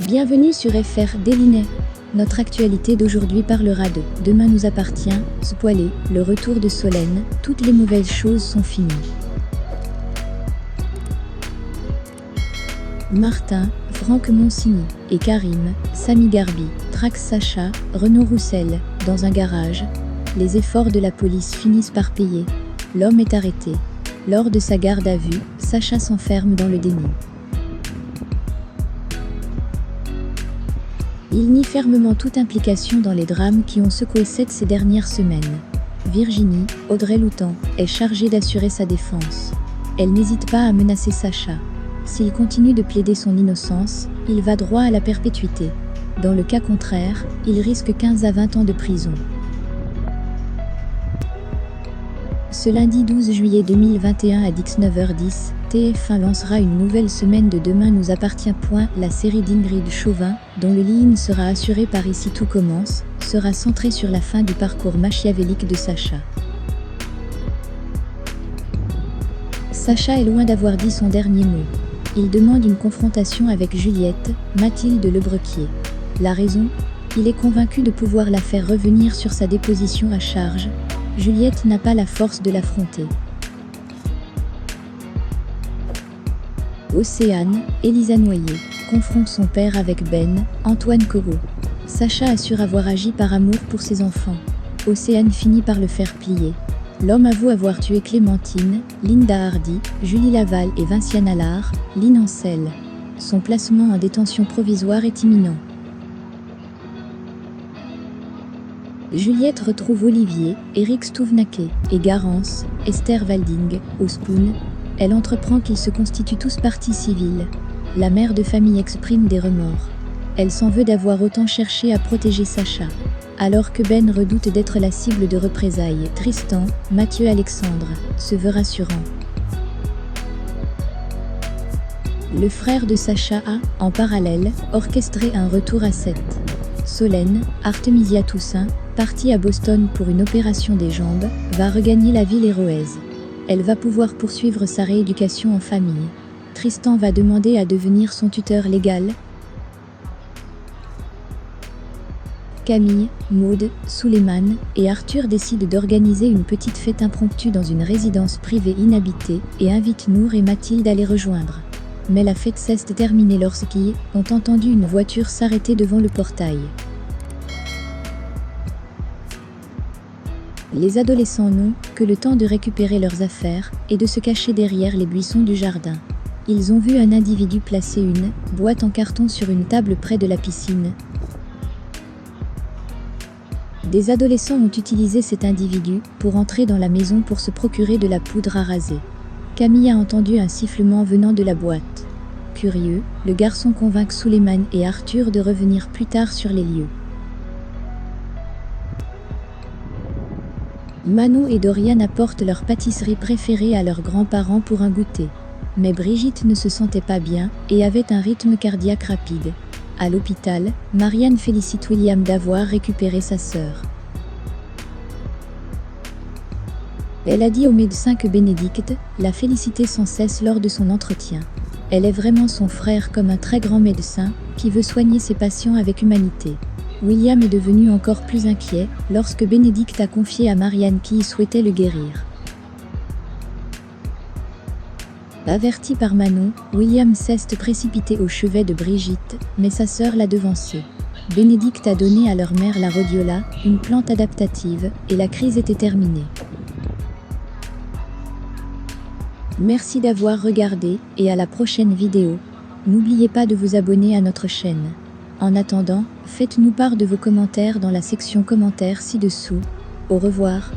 Bienvenue sur FR Délinet. Notre actualité d'aujourd'hui parlera de « Demain nous appartient », spoilé, le retour de Solène, toutes les mauvaises choses sont finies. Martin, Franck Monsigny et Karim, Samy Garbi, traquent Sacha, Renaud Roussel, dans un garage. Les efforts de la police finissent par payer. L'homme est arrêté. Lors de sa garde à vue, Sacha s'enferme dans le déni. Il nie fermement toute implication dans les drames qui ont secoué ces dernières semaines. Virginie, Audrey Loutan, est chargée d'assurer sa défense. Elle n'hésite pas à menacer Sacha. S'il continue de plaider son innocence, il va droit à la perpétuité. Dans le cas contraire, il risque 15 à 20 ans de prison. Ce lundi 12 juillet 2021 à 19h10, TF1 lancera une nouvelle semaine de Demain nous appartient. La série d'Ingrid Chauvin, dont le lead sera assuré par Ici tout commence, sera centrée sur la fin du parcours machiavélique de Sacha. Sacha est loin d'avoir dit son dernier mot. Il demande une confrontation avec Juliette, Mathilde Lebrequier. La raison ? Il est convaincu de pouvoir la faire revenir sur sa déposition à charge. Juliette n'a pas la force de l'affronter. Océane, Elisa Noyer, confronte son père avec Ben, Antoine Corot. Sacha assure avoir agi par amour pour ses enfants. Océane finit par le faire plier. L'homme avoue avoir tué Clémentine, Linda Hardy, Julie Laval et Vinciane Allard, Lynn Ancel. Son placement en détention provisoire est imminent. Juliette retrouve Olivier, Éric Stouvenaquet et Garance, Esther Walding, au Spoon. Elle entreprend qu'ils se constituent tous partie civile. La mère de famille exprime des remords. Elle s'en veut d'avoir autant cherché à protéger Sacha. Alors que Ben redoute d'être la cible de représailles, Tristan, Mathieu Alexandre, se veut rassurant. Le frère de Sacha a, en parallèle, orchestré un retour à Sète. Solène, Artemisia Toussaint, partie à Boston pour une opération des jambes, va regagner la ville héroïse. Elle va pouvoir poursuivre sa rééducation en famille. Tristan va demander à devenir son tuteur légal. Camille, Maude, Souleymane et Arthur décident d'organiser une petite fête impromptue dans une résidence privée inhabitée et invitent Nour et Mathilde à les rejoindre. Mais la fête cesse de terminer lorsqu'ils ont entendu une voiture s'arrêter devant le portail. Les adolescents n'ont que le temps de récupérer leurs affaires et de se cacher derrière les buissons du jardin. Ils ont vu un individu placer une boîte en carton sur une table près de la piscine. Des adolescents ont utilisé cet individu pour entrer dans la maison pour se procurer de la poudre à raser. Camille a entendu un sifflement venant de la boîte. Curieux, le garçon convainc Souleymane et Arthur de revenir plus tard sur les lieux. Manon et Dorian apportent leur pâtisserie préférée à leurs grands-parents pour un goûter. Mais Brigitte ne se sentait pas bien et avait un rythme cardiaque rapide. À l'hôpital, Marianne félicite William d'avoir récupéré sa sœur. Elle a dit au médecin que Bénédicte l'a félicité sans cesse lors de son entretien. Elle est vraiment son frère comme un très grand médecin qui veut soigner ses patients avec humanité. William est devenu encore plus inquiet lorsque Bénédicte a confié à Marianne qui souhaitait le guérir. Averti par Manon, William cesse de précipiter au chevet de Brigitte, mais sa sœur l'a devancé. Bénédicte a donné à leur mère la rhodiola, une plante adaptative, et la crise était terminée. Merci d'avoir regardé et à la prochaine vidéo. N'oubliez pas de vous abonner à notre chaîne. En attendant, faites-nous part de vos commentaires dans la section commentaires ci-dessous. Au revoir.